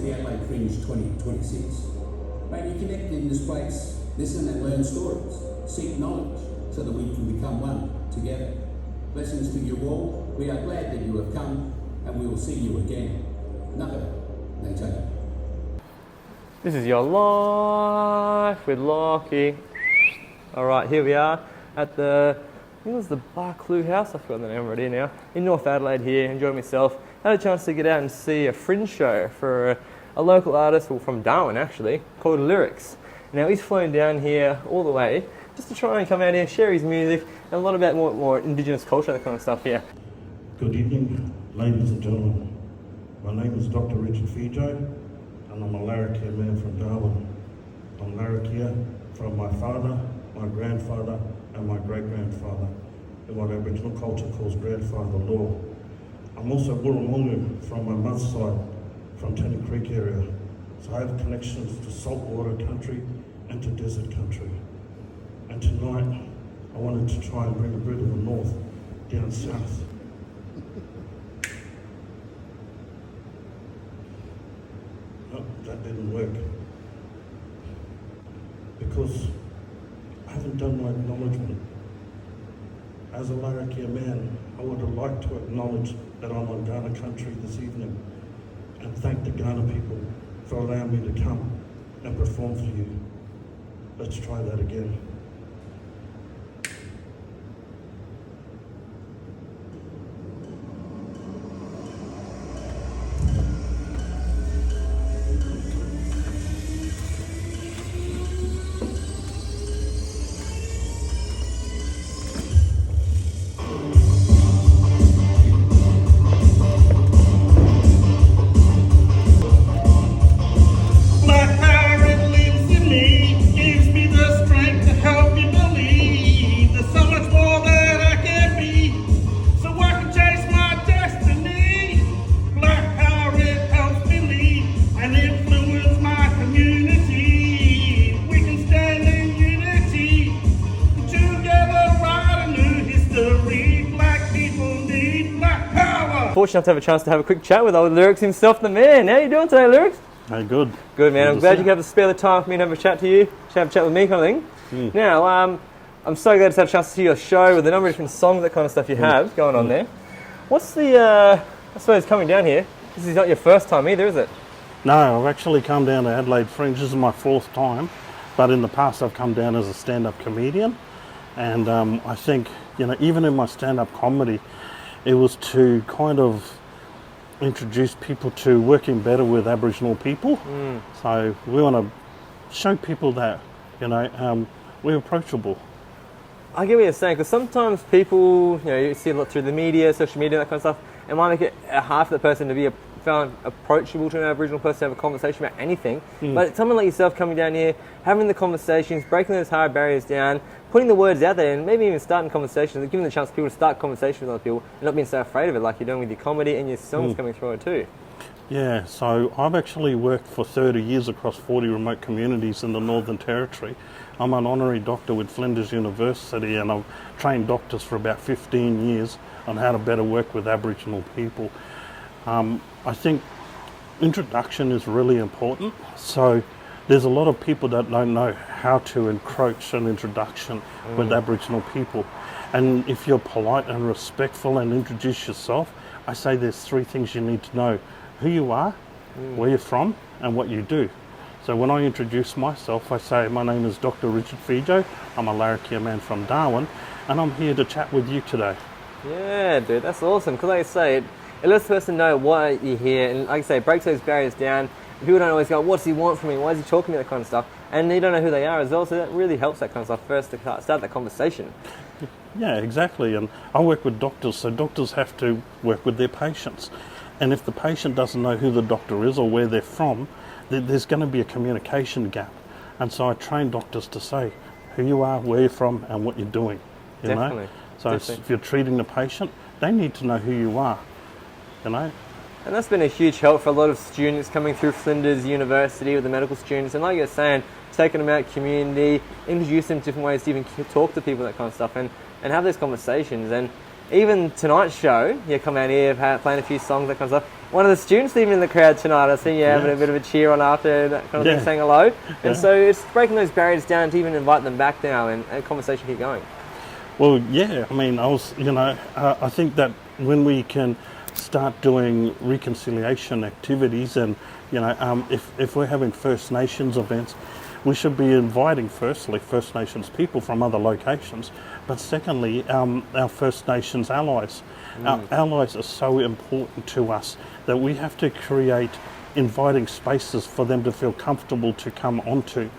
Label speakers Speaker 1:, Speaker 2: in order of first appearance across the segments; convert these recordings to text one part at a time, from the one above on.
Speaker 1: the Adelaide Fringe 2026. May you connect in this place, listen and learn stories, seek knowledge, so that we can become one together. Blessings to you all. We are glad that you have come, and we will see you again. Naka, Naitaka.
Speaker 2: This is your life with Lockie. All right, here we are at the, I think it was the Barclay House, I forgot the name already now, in North Adelaide here, enjoying myself. Had a chance to get out and see a fringe show for a local artist, well, from Darwin actually, called Lirix. Now he's flown down here all the way just to try and come out here, share his music, and a lot about more Indigenous culture, that kind of stuff here.
Speaker 3: Good evening, ladies and gentlemen. My name is Dr Richard Fejo, and I'm a Larrakia man from Darwin. I'm Larrakia from my father, my grandfather, and my great-grandfather, in what Aboriginal culture calls grandfather law. I'm also Wurrumungu from my mother's side, from Tennant Creek area. So I have connections to saltwater country and to desert country. And tonight, I wanted to try and bring a bit of the north down south. No, that didn't work. Because I haven't done my acknowledgement. As a Larrakia man, I would have liked to acknowledge that I'm on Kaurna country this evening and thank the Kaurna people for allowing me to come and perform for you. Let's try that again.
Speaker 2: Fortunate to have a chance to have a quick chat with old Lirix himself, the man. How you doing today, Lirix?
Speaker 3: Hey, good.
Speaker 2: Good, man. I'm glad you have to spare the time for me to have a chat to you, to have a chat with me, kind of thing. Now, I'm so glad to have a chance to see your show with a number of different songs, that kind of stuff you have going on there. What's the, I suppose, coming down here? This is not your first time either, is it?
Speaker 3: No, I've actually come down to Adelaide Fringe. This is my fourth time, but in the past I've come down as a stand-up comedian, and I think, you know, even in my stand-up comedy, it was to kind of introduce people to working better with Aboriginal people. So we want to show people that, you know, we're approachable.
Speaker 2: I get what you're saying, because sometimes people, you know, you see a lot through the media, social media, that kind of stuff, it might make it hard for the person to be found approachable to an Aboriginal person to have a conversation about anything. But someone like yourself coming down here, having the conversations, breaking those hard barriers down, putting the words out there, and maybe even starting conversations, giving the chance for people to start conversations with other people and not being so afraid of it, like you're doing with your comedy and your songs coming through it too.
Speaker 3: Yeah, so I've actually worked for 30 years across 40 remote communities in the Northern Territory. I'm an honorary doctor with Flinders University, and I've trained doctors for about 15 years on how to better work with Aboriginal people. I think introduction is really important. So there's a lot of people that don't know how to encroach an introduction with Aboriginal people. And if you're polite and respectful and introduce yourself, I say there's three things you need to know: who you are, where you're from, and what you do. So when I introduce myself, I say, my name is Dr Richard Fejo, I'm a Larrakia man from Darwin, and I'm here to chat with you today.
Speaker 2: Yeah, dude, that's awesome, because like I say, it lets the person know why you're here, and like I say, it breaks those barriers down. People don't always go, what's he want from me, why is he talking to me, that kind of stuff, and they don't know who they are as well, so that really helps that kind of stuff first to start that conversation.
Speaker 3: Yeah, exactly, and I work with doctors, so doctors have to work with their patients. And if the patient doesn't know who the doctor is or where they're from, there's going to be a communication gap. And so I train doctors to say who you are, where you're from, and what you're doing. You know? So if you're treating the patient, they need to know who you are. You know?
Speaker 2: And that's been a huge help for a lot of students coming through Flinders University with the medical students. And like you're saying, taking them out community, introduce them to different ways to even talk to people, that kind of stuff, and have those conversations. And even tonight's show, you come out here, playing a few songs, that kind of stuff, one of the students even in the crowd tonight. I see you having a bit of a cheer on after that kind of thing, saying hello. And so it's breaking those barriers down to even invite them back now and conversation keep going.
Speaker 3: Well, yeah, I mean, I think that when we can start doing reconciliation activities and, if we're having First Nations events, we should be inviting, firstly, First Nations people from other locations, but secondly, our First Nations allies. Our allies are so important to us that we have to create inviting spaces for them to feel comfortable to come onto.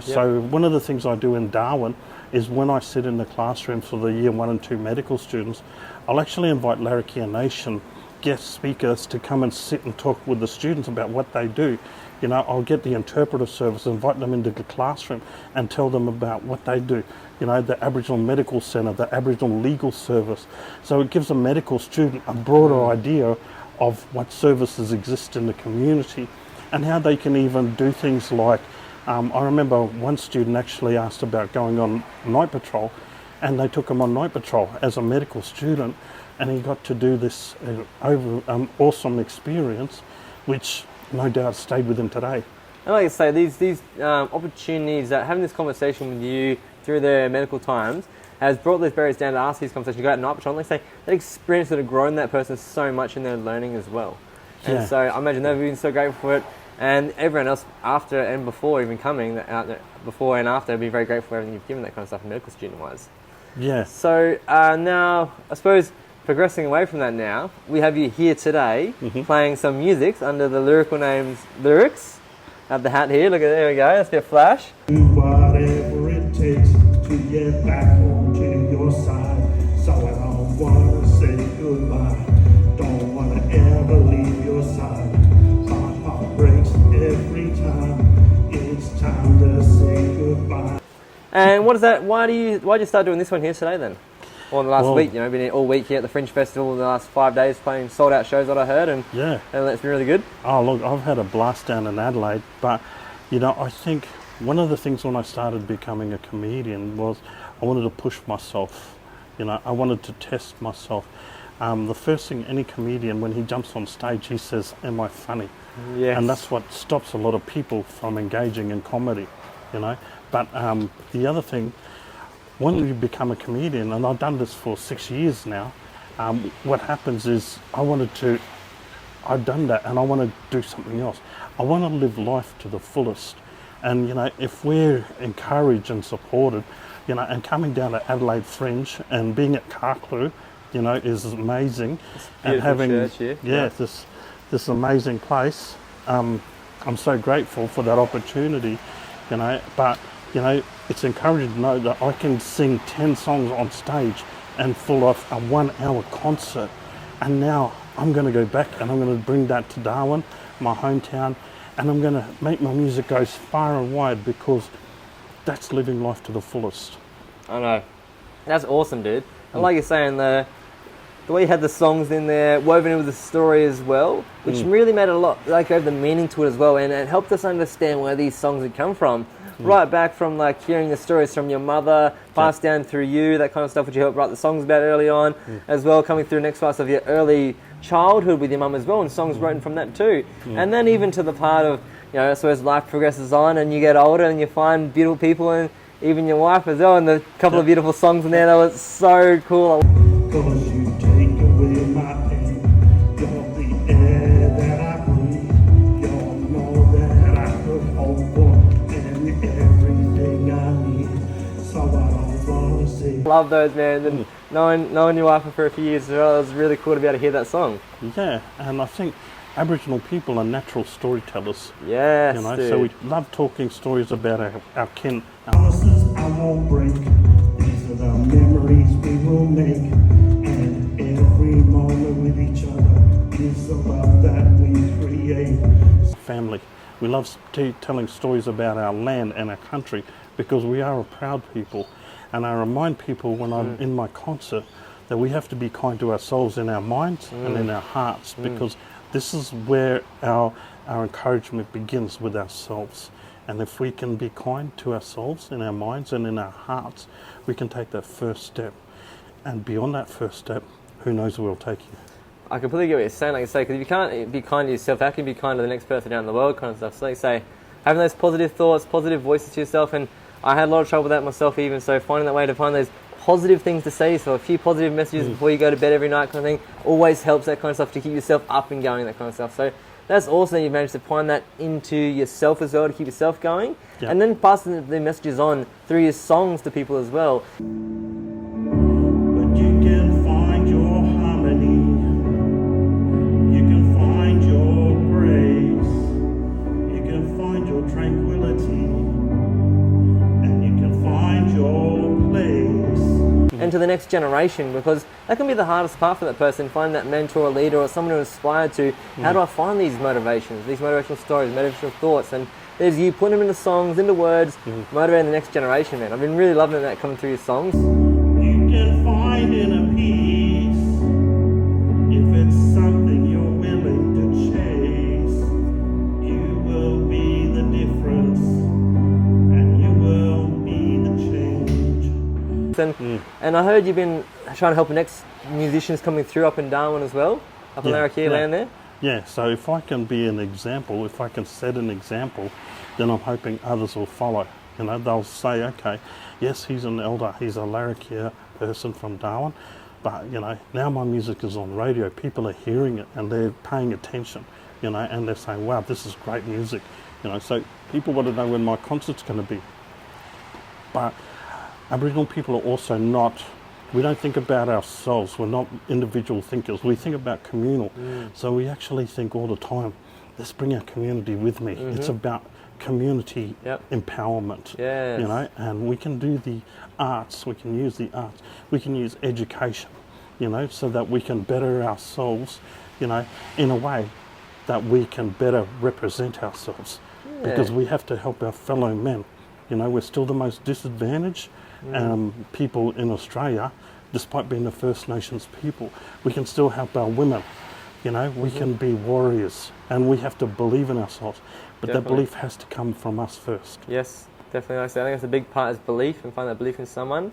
Speaker 3: So one of the things I do in Darwin is when I sit in the classroom for the Year 1 and 2 medical students, I'll actually invite Larrakia Nation guest speakers to come and sit and talk with the students about what they do. I'll get the interpreter service, invite them into the classroom and tell them about what they do. The Aboriginal Medical Centre, the Aboriginal Legal Service. So it gives a medical student a broader idea of what services exist in the community and how they can even do things like, I remember one student actually asked about going on night patrol, and they took him on night patrol as a medical student, and he got to do this awesome experience, which no doubt stayed with him today.
Speaker 2: And like I say, these opportunities, having this conversation with you through their medical times has brought those barriers down to ask these conversations. Go out night patrol, like I say, that experience that have grown that person so much in their learning as well. And so I imagine they've been so grateful for it. And everyone else after and before even coming, before and after, be very grateful for everything you've given that kind of stuff medical student-wise.
Speaker 3: Yeah.
Speaker 2: So now, I suppose, progressing away from that now, we have you here today playing some music under the lyrical names Lirix. I have the hat here, look at there we go, that's a bit of flash.
Speaker 4: Do whatever it takes to get back home to your side. So I don't want to say goodbye, don't want to ever leave your side. My heart breaks every time it's time to say goodbye.
Speaker 2: And what is that? Why'd you start doing this one here today then? Or the last week, been here all week here at the Fringe Festival in the last 5 days playing sold out shows that I heard, and that's been really good.
Speaker 3: Oh look, I've had a blast down in Adelaide, but I think one of the things when I started becoming a comedian was I wanted to push myself. I wanted to test myself. The first thing any comedian, when he jumps on stage, he says, "Am I funny?"
Speaker 2: Yes.
Speaker 3: And that's what stops a lot of people from engaging in comedy. But the other thing, when you become a comedian, and I've done this for 6 years now, what happens is I've done that and I want to do something else. I want to live life to the fullest. And, if we're encouraged and supported, and coming down to Adelaide Fringe and being at Karklu, is amazing. And having,
Speaker 2: church here.
Speaker 3: This amazing place. I'm so grateful for that opportunity, but, it's encouraging to know that I can sing 10 songs on stage and pull off a 1 hour concert. And now I'm going to go back and I'm going to bring that to Darwin, my hometown, and I'm going to make my music go far and wide because that's living life to the fullest.
Speaker 2: I know. That's awesome, dude. And like you're saying, the way you had the songs in there, woven in with the story as well, which really made it a lot, gave the meaning to it as well, and it helped us understand where these songs had come from. Right back from hearing the stories from your mother, passed down through you, that kind of stuff which you helped write the songs about early on, as well, coming through next parts of your early childhood with your mum as well, and songs written from that too. And then even to the part of, I suppose life progresses on and you get older and you find beautiful people and even your wife as well, and the couple of beautiful songs in there, that was so cool.
Speaker 4: 'Cause you take away my pain, you're the air that I breathe, you're more that I could hope for, and everything I need, so I don't wanna say.
Speaker 2: Love those, man, and knowing your wife for a few years as well, it was really cool to be able to hear that song.
Speaker 3: Yeah, and I think Aboriginal people are natural storytellers.
Speaker 2: Yes, dude.
Speaker 3: So we love talking stories about our kin.
Speaker 4: Promises I won't break, these are the memories we will make, and every moment with each other is the love that we create.
Speaker 3: Family. We love telling stories about our land and our country because we are a proud people. And I remind people when I'm in my concert that we have to be kind to ourselves in our minds and in our hearts, because this is where our encouragement begins, with ourselves. And if we can be kind to ourselves in our minds and in our hearts, we can take that first step. And beyond that first step, who knows where we'll take you.
Speaker 2: I completely get what you're saying, like you say, because if you can't be kind to yourself, how can you be kind to the next person out in the world, kind of stuff. So like you say, having those positive thoughts, positive voices to yourself, and I had a lot of trouble with that myself even, so finding that way to find those positive things to say, so a few positive messages before you go to bed every night kind of thing, always helps, that kind of stuff, to keep yourself up and going, that kind of stuff. So that's awesome that you've managed to find that into yourself as well, to keep yourself going, and then passing the messages on through your songs to people as well.
Speaker 4: But you can find your harmony, you can find your grace, you can find your tranquility, and you can find your place.
Speaker 2: And to the next generation, because that can be the hardest part for that person, find that mentor or leader or someone to inspire to. How do I find these motivations, these motivational stories, motivational thoughts? And there's you putting them into songs, into words, motivating the next generation, man. I've been really loving that coming through your songs.
Speaker 4: You can find inner peace if it's something you're willing to chase. You will be the difference, and you will be the change.
Speaker 2: And I heard you've been trying to help the next musicians coming through up in Darwin as well, up in Lirix land there.
Speaker 3: Yeah, so if I can be an example, if I can set an example, then I'm hoping others will follow. You know, they'll say, okay, yes, he's an elder, he's a Lirix person from Darwin, but, you know, now my music is on radio, people are hearing it and they're paying attention, you know, and they're saying, wow, this is great music, you know, so people want to know when my concert's going to be. But Aboriginal people are also not, we don't think about ourselves, we're not individual thinkers, we think about communal. So we actually think all the time, let's bring our community with me. It's about community empowerment, you know, and we can do the arts, we can use the arts, we can use education, you know, so that we can better ourselves, you know, in a way that we can better represent ourselves, because we have to help our fellow men. You know, we're still the most disadvantaged people in Australia, despite being the First Nations people. We can still help our women. You know, we can be warriors, and we have to believe in ourselves. But that belief has to come from us first.
Speaker 2: Yes, definitely. Like I said, I think that's a big part, is belief, and find that belief in someone.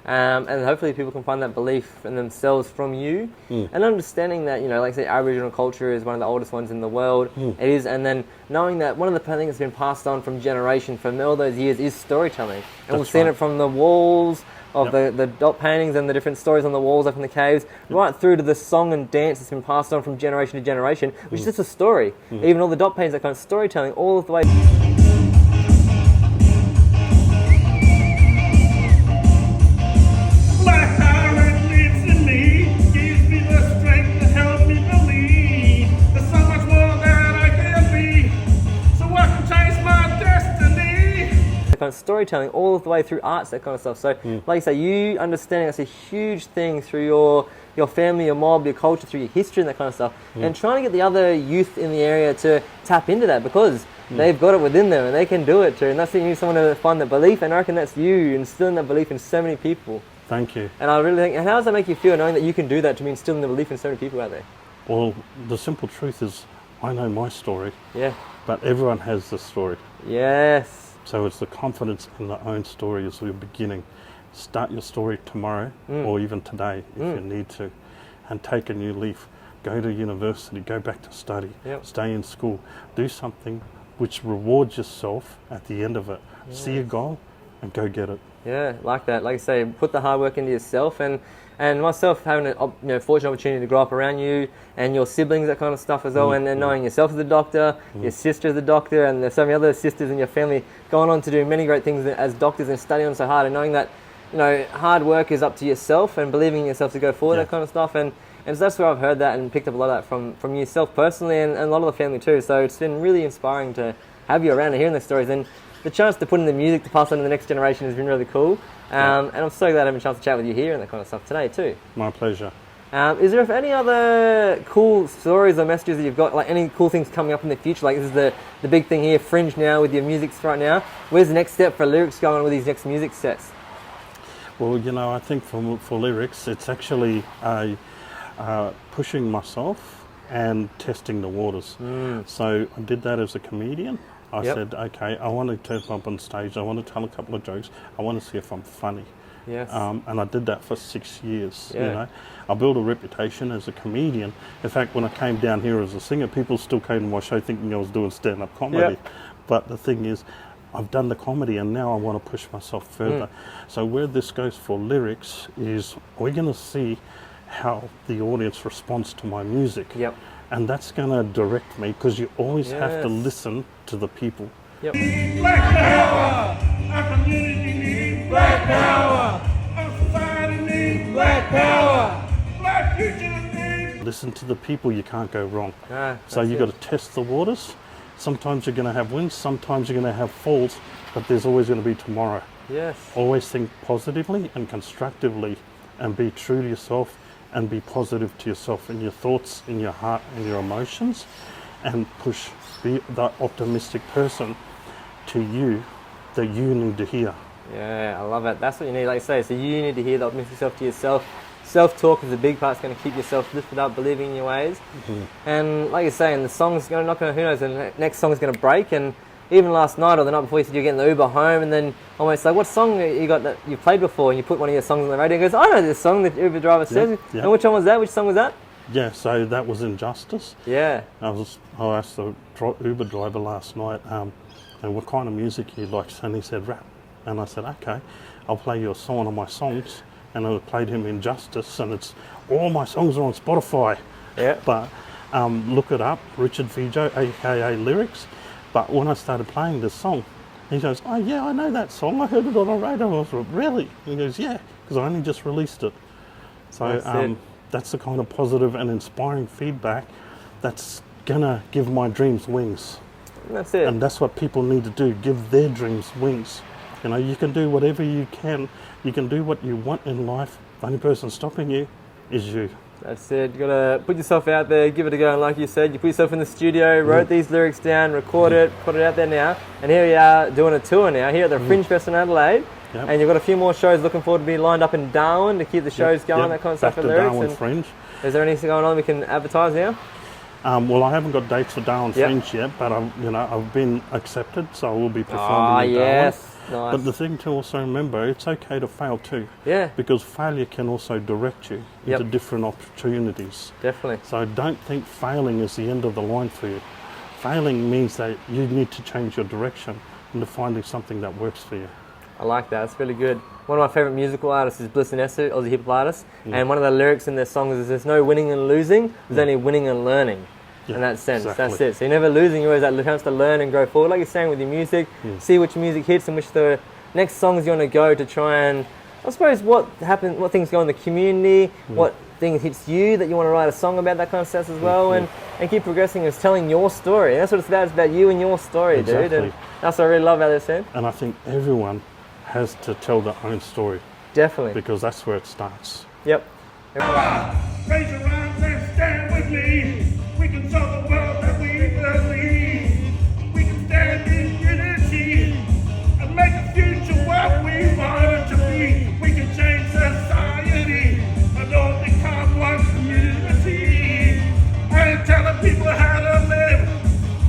Speaker 2: And hopefully people can find that belief in themselves from you. And understanding that, you know, like I say, Aboriginal culture is one of the oldest ones in the world. It is, and then knowing that one of the things that's been passed on from generation for all those years is storytelling. And we've seen it from the walls of the dot paintings and the different stories on the walls up in the caves, right through to the song and dance that's been passed on from generation to generation, which is just a story. Even all the dot paintings, that kind of storytelling, all of the way. Kind of storytelling all of the way through arts, that kind of stuff. So like you say, you understanding that's a huge thing through your family, your mob, your culture, through your history and that kind of stuff, and trying to get the other youth in the area to tap into that, because they've got it within them and they can do it too, and that's it. You need someone to find that belief, and I reckon that's you instilling that belief in so many people.
Speaker 3: Thank you.
Speaker 2: And I really think, and how does that make you feel, knowing that you can do that, to be instilling the belief in so many people out there?
Speaker 3: Well, the simple truth is, I know my story, but everyone has this story.
Speaker 2: Yes.
Speaker 3: So it's the confidence in their own story as your beginning. Start your story tomorrow or even today if you need to, and take a new leaf. Go to university, go back to study, stay in school. Do something which rewards yourself at the end of it. See a goal and go get it.
Speaker 2: Yeah, like that. Like I say, put the hard work into yourself, and myself having a fortunate opportunity to grow up around you and your siblings, that kind of stuff as well, and knowing yourself as a doctor, your sister as a doctor, and there's so many other sisters in your family going on to do many great things as doctors and studying so hard, and knowing that, you know, hard work is up to yourself and believing in yourself to go forward, that kind of stuff, and so that's where I've heard that and picked up a lot of that from yourself personally, and a lot of the family too. So it's been really inspiring to have you around and hearing the stories, and the chance to put in the music to pass on to the next generation has been really cool. And I'm so glad I have a chance to chat with you here and that kind of stuff today too.
Speaker 3: My pleasure.
Speaker 2: Is there any other cool stories or messages that you've got, like any cool things coming up in the future? Like, this is the big thing here, Fringe now with your music right now. Where's the next step for Lirix going on with these next music sets?
Speaker 3: Well, you know, I think for Lirix, it's actually pushing myself and testing the waters. So I did that as a comedian. I said, okay, I want to turn up on stage, I want to tell a couple of jokes, I want to see if I'm funny.
Speaker 2: Yes.
Speaker 3: And I did that for 6 years.
Speaker 2: Yeah.
Speaker 3: You know, I built a reputation as a comedian. In fact, when I came down here as a singer, people still came to my show thinking I was doing stand-up comedy.
Speaker 2: Yeah.
Speaker 3: But the thing is, I've done the comedy and now I want to push myself further. So where this goes for Lirix is we're going to see how the audience responds to my music.
Speaker 2: Yep.
Speaker 3: And that's going to direct me, because you always have to
Speaker 2: Yes.
Speaker 3: listen to the people.
Speaker 2: Yep.
Speaker 4: Black power, our community needs black power, our society needs black power, black future needs.
Speaker 3: Listen to the people, you can't go wrong.
Speaker 2: Ah,
Speaker 3: So you've got to test the waters. Sometimes you're going to have wins, sometimes you're going to have falls, but there's always going to be tomorrow.
Speaker 2: Yes.
Speaker 3: Always think positively and constructively, and be true to yourself, and be positive to yourself in your thoughts, in your heart, and your emotions, and push. Be the optimistic person to you that you need to hear.
Speaker 2: Yeah, I love it. That's what you need, like you say. So you need to hear the optimistic self to yourself. Self-talk is a big part. It's going to keep yourself lifted up, believing in your ways. And like you're saying, the song's going to not going to, who knows, the next song's going to break. And even last night or the night before, you said you're getting the Uber home, and then almost like, what song you got that you played before? And you put one of your songs on the radio. And goes, I know this song that the Uber driver says.
Speaker 3: yeah.
Speaker 2: And which one was that? Which song was that?
Speaker 3: Yeah, so that was Injustice.
Speaker 2: Yeah.
Speaker 3: I asked the Uber driver last night, and what kind of music he likes, and he said rap. And I said, okay, I'll play you a song of my songs. And I played him Injustice, and it's all my songs are on Spotify.
Speaker 2: Yeah.
Speaker 3: But look it up, Richard Fejo, aka Lirix. But when I started playing this song, he goes, oh yeah, I know that song. I heard it on the radio. I was like, really? He goes, yeah, because I only just released it. So that's the kind of positive and inspiring feedback that's gonna give my dreams wings.
Speaker 2: That's it.
Speaker 3: And that's what people need to do, give their dreams wings. You know, you can do whatever you can do what you want in life. The only person stopping you is you.
Speaker 2: That's it. You gotta put yourself out there, give it a go, and like you said, you put yourself in the studio, wrote these lyrics down, record it, put it out there now, and here we are doing a tour now here at the Fringe Fest in Adelaide.
Speaker 3: Yep.
Speaker 2: And you've got a few more shows looking forward to be lined up in Darwin to keep the shows going, that kind of stuff for Lirix.
Speaker 3: Darwin Fringe.
Speaker 2: Is there anything going on we can advertise now?
Speaker 3: Well, I haven't got dates for Darwin
Speaker 2: Yep.
Speaker 3: Fringe yet, but I've been accepted, so I will be performing
Speaker 2: Ah,
Speaker 3: in
Speaker 2: yes.
Speaker 3: Darwin.
Speaker 2: Nice.
Speaker 3: But the thing to also remember, it's okay to fail too.
Speaker 2: Yeah.
Speaker 3: Because failure can also direct you into different opportunities.
Speaker 2: Definitely.
Speaker 3: So don't think failing is the end of the line for you. Failing means that you need to change your direction into finding something that works for you.
Speaker 2: I like that. It's really good. One of my favourite musical artists is Bliss and Esser, Aussie hip hop artist. And one of the lyrics in their songs is, there's no winning and losing, there's only winning and learning.
Speaker 3: Yeah,
Speaker 2: in that sense,
Speaker 3: exactly.
Speaker 2: that's it. So you're never losing, you're always that chance to learn and grow forward. Like you're saying with your music, see which music hits and which the next songs you want to go to try and, I suppose, what things go in the community, what things hits you that you want to write a song about, that kind of stuff as well, and keep progressing is telling your story. And that's what it's about you and your story, dude. And that's what I really love about this, Sam.
Speaker 3: And I think everyone has to tell their own story.
Speaker 2: Definitely.
Speaker 3: Because that's where it starts.
Speaker 2: Yep.
Speaker 4: Raise your arms and stand with me. We can show the world that we believe. We can stand in unity and make a future what we want it to be. We can change society and all become one community. I ain't telling people how to live,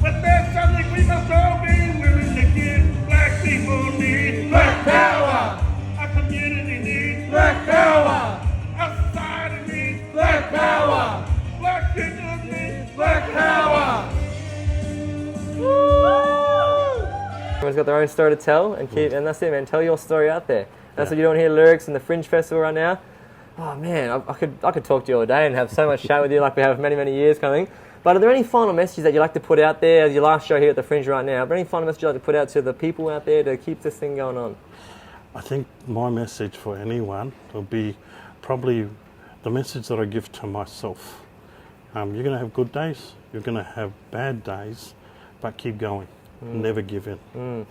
Speaker 4: but there's something we must all be willing to give. Black people need black power. Our community needs black power. Our society needs black power. Black people need black power.
Speaker 2: Everyone's got their own story to tell, and and that's it, man. Tell your story out there. That's what you're doing here, Lirix, and the Fringe Festival right now. Oh man, I could talk to you all day and have so much chat with you, like we have many years coming. But are there any final messages that you like to put out there as your last show here at the Fringe right now? Are there any final messages you'd like to put out to the people out there to keep this thing going on?
Speaker 3: I think my message for anyone will be probably the message that I give to myself. You're going to have good days, you're going to have bad days, but keep going. Never give in.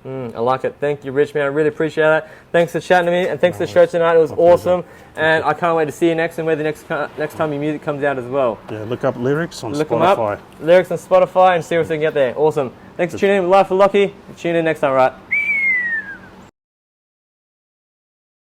Speaker 2: I like it. Thank you, Rich, man. I really appreciate that. Thanks for chatting to me, and thanks for the show tonight. It was awesome, and I can't wait to see you next and where the next time your music comes out as well.
Speaker 3: Yeah, look up Lirix on
Speaker 2: Look
Speaker 3: Spotify.
Speaker 2: them up, Lirix on Spotify, and see what we can get there. Awesome. Thanks for tuning in with Life for Lucky. Tune in next time, right?